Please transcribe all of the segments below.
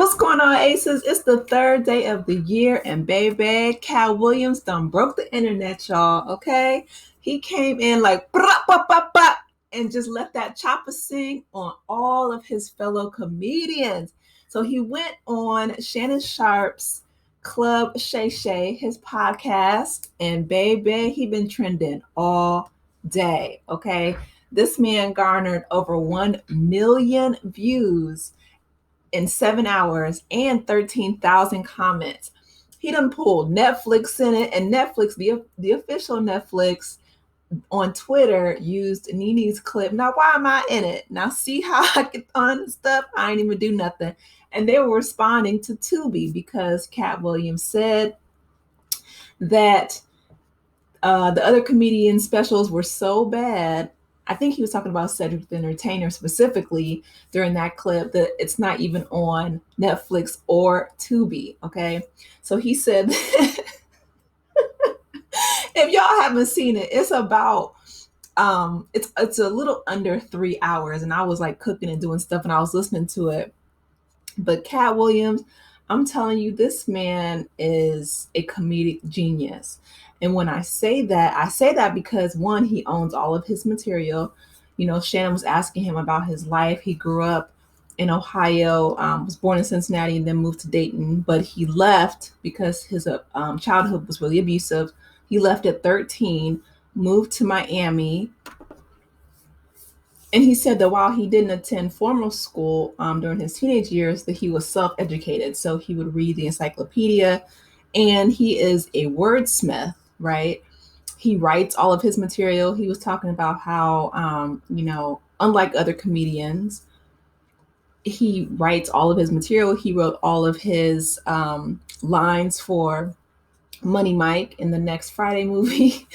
What's going on, Aces? It's the third day of the year, and baby, Katt Williams done broke the internet, y'all, okay? He came in like, "Brah, bah, bah, bah," and just let that choppa sing on all of his fellow comedians. So he went on Shannon Sharpe's Club Shay Shay, his podcast, and baby, he been trending all day, okay? This man garnered over 1 million views in 7 hours and 13,000 comments. He done pulled Netflix in it, and Netflix, the official Netflix on Twitter, used Nene's clip. Now, why am I in it? Now, see how I get on stuff? I ain't even do nothing. And they were responding to Tubi because Katt Williams said that the other comedian specials were so bad. I think he was talking about Cedric the Entertainer specifically during that clip, that it's not even on Netflix or Tubi, okay? So he said, if y'all haven't seen it, it's about, it's a little under 3 hours, and I was like cooking and doing stuff, and I was listening to it. But Katt Williams, I'm telling you, this man is a comedic genius. And when I say that because, one, he owns all of his material. You know, Shannon was asking him about his life. He grew up in Ohio, was born in Cincinnati, and then moved to Dayton. But he left because his childhood was really abusive. He left at 13, moved to Miami. And he said that while he didn't attend formal school during his teenage years, that he was self-educated. So he would read the encyclopedia, and he is a wordsmith, right? He writes all of his material. He was talking about how, unlike other comedians, he writes all of his material. He wrote all of his lines for Money Mike in the Next Friday movie.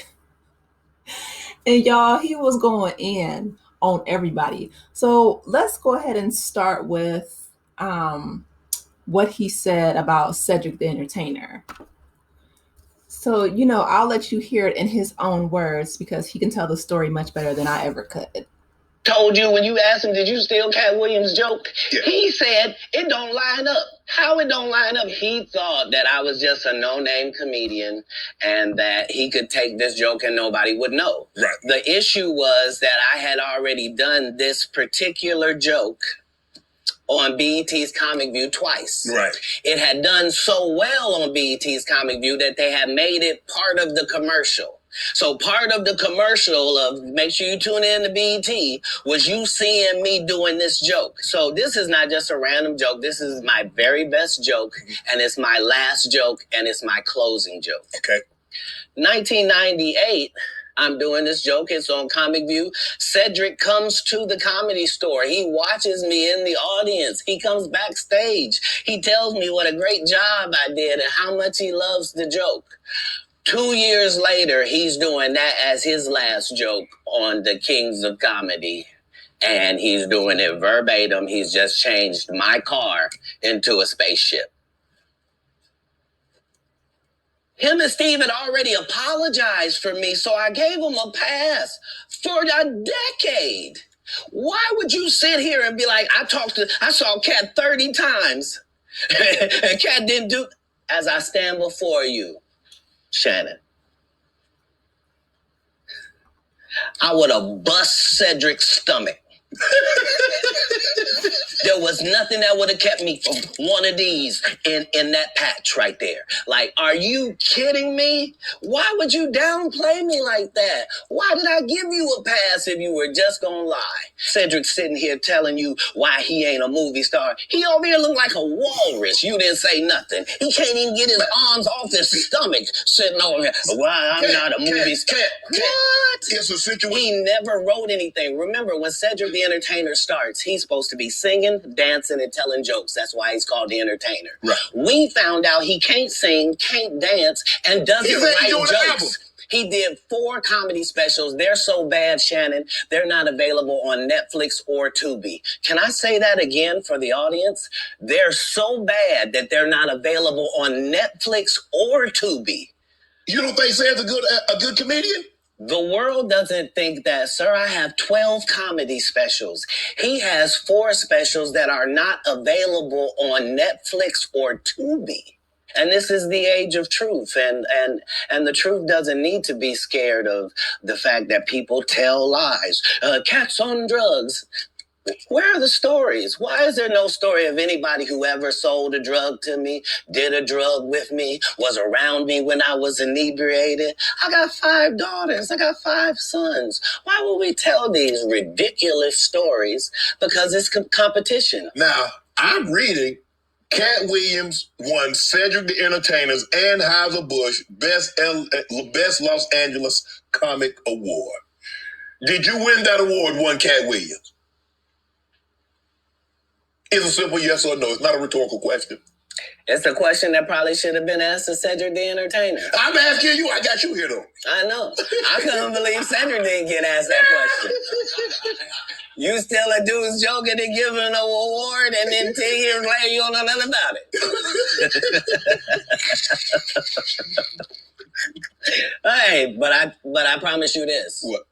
And y'all, he was going in on everybody. So let's go ahead and start with what he said about Cedric the Entertainer. So, I'll let you hear it in his own words because he can tell the story much better than I ever could. Told you when you asked him, did you steal Katt Williams' joke? Yeah. He said, it don't line up. How it don't line up? He thought that I was just a no-name comedian and that he could take this joke and nobody would know. Right. The issue was that I had already done this particular joke on BET's Comic View twice. Right. It had done so well on BET's Comic View that they had made it part of the commercial. So part of the commercial of make sure you tune in to BET was you seeing me doing this joke. So this is not just a random joke. This is my very best joke, and it's my last joke, and it's my closing joke. Okay. 1998, I'm doing this joke. It's on Comic View. Cedric comes to the Comedy Store. He watches me in the audience. He comes backstage. He tells me what a great job I did and how much he loves the joke. 2 years later, he's doing that as his last joke on the Kings of Comedy. And he's doing it verbatim. He's just changed my car into a spaceship. Him and Steve had already apologized for me, so I gave him a pass for a decade. Why would you sit here and be like, I saw Katt 30 times, and Katt didn't do, as I stand before you, Shannon, I would have bust Cedric's stomach. There was nothing that would have kept me from one of these in that patch right there. Like, are you kidding me? Why would you downplay me like that? Why did I give you a pass if you were just gonna lie? Cedric's sitting here telling you why he ain't a movie star. He over here look like a walrus. You didn't say nothing. He can't even get his arms off his stomach sitting over here. Why I'm not a movie star. What? It's a situation. He never wrote anything. Remember, when Cedric the Entertainer starts, he's supposed to be singing, dancing, and telling jokes. That's why he's called the Entertainer. Right. We found out he can't sing, can't dance, and doesn't write jokes. He did 4 comedy specials. They're so bad, Shannon, they're not available on Netflix or Tubi. Can I say that again for the audience? They're so bad that they're not available on Netflix or Tubi. You don't think Ced's a good comedian? The world doesn't think that, sir, I have 12 comedy specials. He has 4 specials that are not available on Netflix or Tubi. And this is the age of truth. And the truth doesn't need to be scared of the fact that people tell lies. Cats on drugs. Where are the stories? Why is there no story of anybody who ever sold a drug to me, did a drug with me, was around me when I was inebriated? I got 5 daughters. I got 5 sons. Why would we tell these ridiculous stories? Because it's competition. Now, I'm reading Katt Williams won Cedric the Entertainer's Anheuser-Busch Best Los Angeles Comic Award. Did you win that award, won Katt Williams? It's a simple yes or no. It's not a rhetorical question. It's a question that probably should have been asked to Cedric the Entertainer. I'm asking you. I got you here, though. I know. I couldn't believe Cedric didn't get asked that question. You steal a dude's joke and then give him an award, and then 10 years later you don't know nothing about it. Hey, but I promise you this. What?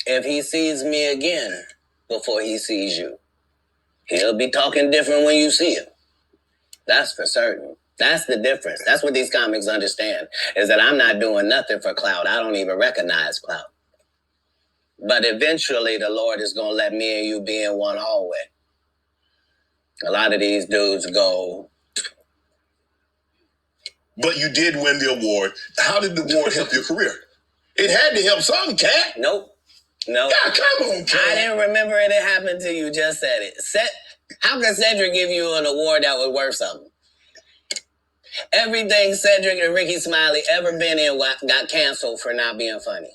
If he sees me again before he sees you, he'll be talking different when you see him. That's for certain. That's the difference. That's what these comics understand, is that I'm not doing nothing for clout. I don't even recognize clout. But eventually the Lord is going to let me and you be in one hallway. A lot of these dudes go. But you did win the award. How did the award help your career? It had to help some, Cat. Nope. No. God, come on, Cat. I didn't remember it happened till you just said it. How can Cedric give you an award that was worth something? Everything Cedric and Rickey Smiley ever been in got canceled for not being funny.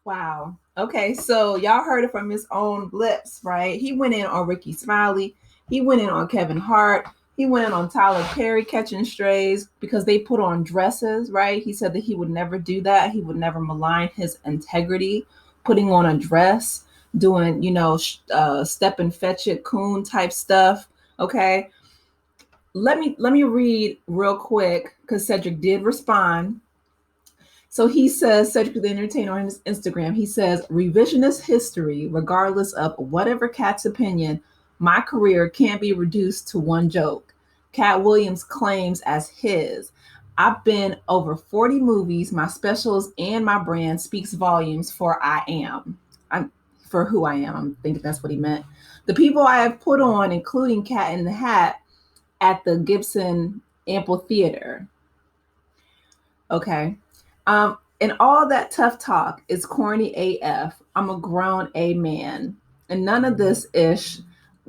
Wow. Okay, so y'all heard it from his own lips, right? He went in on Rickey Smiley. He went in on Kevin Hart. He went in on Tyler Perry catching strays because they put on dresses, right? He said that he would never do that. He would never malign his integrity, putting on a dress, doing, step and fetch it coon type stuff. Okay. Let me read real quick because Cedric did respond. So he says, Cedric the Entertainer on his Instagram, he says, revisionist history, regardless of whatever Katt's opinion, my career can't be reduced to one joke. Katt Williams claims as his. I've been over 40 movies. My specials and my brand speaks volumes for for who I am. I'm thinking that's what he meant. The people I have put on, including Cat in the Hat at the Gibson Amphitheater. Okay. And all that tough talk is corny AF. I'm a grown A man. And none of this ish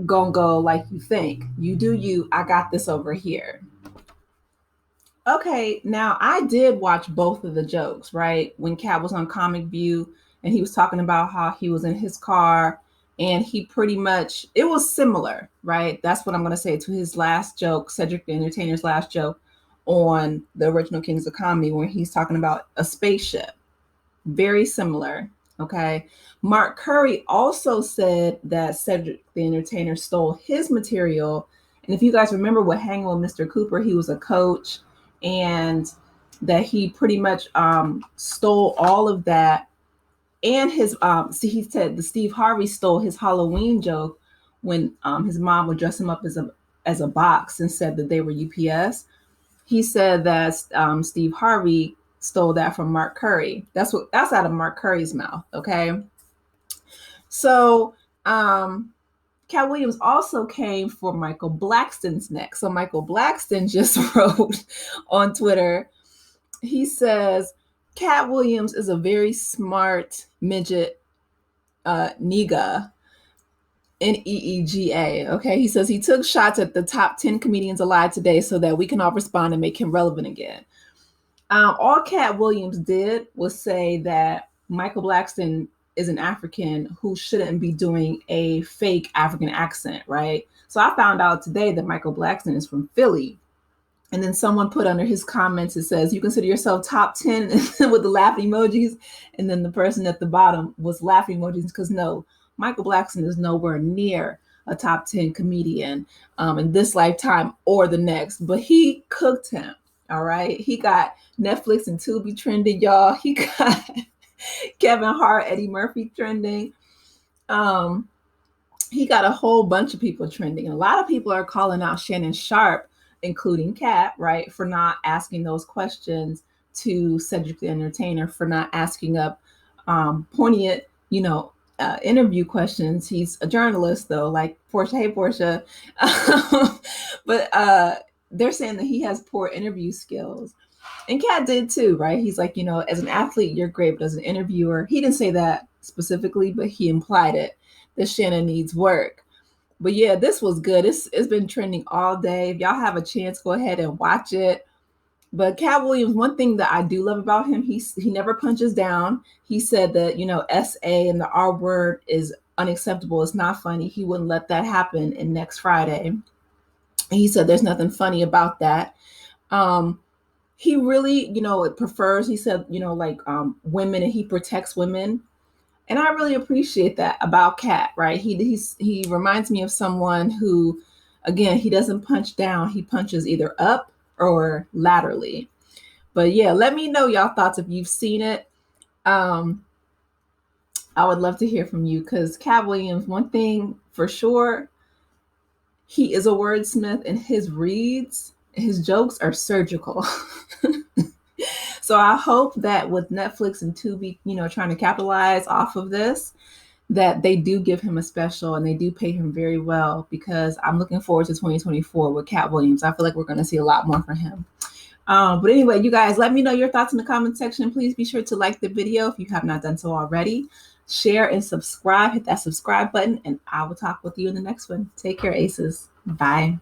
gonna go like you think. You do you. I got this over here. Okay, now I did watch both of the jokes, right? When Katt was on Comic View and he was talking about how he was in his car and he pretty much, it was similar, right? That's what I'm going to say to his last joke, Cedric the Entertainer's last joke on the original Kings of Comedy, where he's talking about a spaceship. Very similar, okay? Mark Curry also said that Cedric the Entertainer stole his material. And if you guys remember what Hang with Mr. Cooper, he was a coach, and that he pretty much stole all of that. And his he said the Steve Harvey stole his Halloween joke when his mom would dress him up as a box and said that they were UPS. He said that Steve Harvey stole that from Mark Curry. That's out of Mark Curry's mouth. Okay. So Katt Williams also came for Michael Blackston's neck. So Michael Blackson just wrote on Twitter, he says, Katt Williams is a very smart midget nigga, Neega. Okay, he says he took shots at the top 10 comedians alive today so that we can all respond and make him relevant again. All Katt Williams did was say that Michael Blackson is an African who shouldn't be doing a fake African accent, right? So I found out today that Michael Blackson is from Philly. And then someone put under his comments, it says, you consider yourself top 10 with the laughing emojis. And then the person at the bottom was laughing emojis because no, Michael Blackson is nowhere near a top 10 comedian in this lifetime or the next, but he cooked him. All right. He got Netflix and Tubi trending, y'all. He got Kevin Hart, Eddie Murphy trending. He got a whole bunch of people trending. A lot of people are calling out Shannon Sharpe, including Katt, right, for not asking those questions to Cedric the Entertainer, for not asking up poignant, interview questions. He's a journalist, though, like Portia. Hey, Portia. But they're saying that he has poor interview skills. And Katt did too, right? He's like, as an athlete, you're great, but as an interviewer, he didn't say that specifically, but he implied it, that Shannon needs work. But yeah, this was good. It's been trending all day. If y'all have a chance, go ahead and watch it. But Katt Williams, one thing that I do love about him, he never punches down. He said that, SA and the R word is unacceptable. It's not funny. He wouldn't let that happen in Next Friday. He said there's nothing funny about that. He really, prefers, he said, women, and he protects women. And I really appreciate that about Katt, right? He reminds me of someone who, again, he doesn't punch down. He punches either up or laterally. But yeah, let me know y'all thoughts if you've seen it. I would love to hear from you, because Katt Williams, one thing for sure, he is a wordsmith, and his reads, his jokes are surgical. So I hope that with Netflix and Tubi, trying to capitalize off of this, that they do give him a special and they do pay him very well, because I'm looking forward to 2024 with Katt Williams. I feel like we're going to see a lot more from him. But anyway, you guys, let me know your thoughts in the comment section. Please be sure to like the video if you have not done so already. Share and subscribe. Hit that subscribe button, and I will talk with you in the next one. Take care, aces. Bye.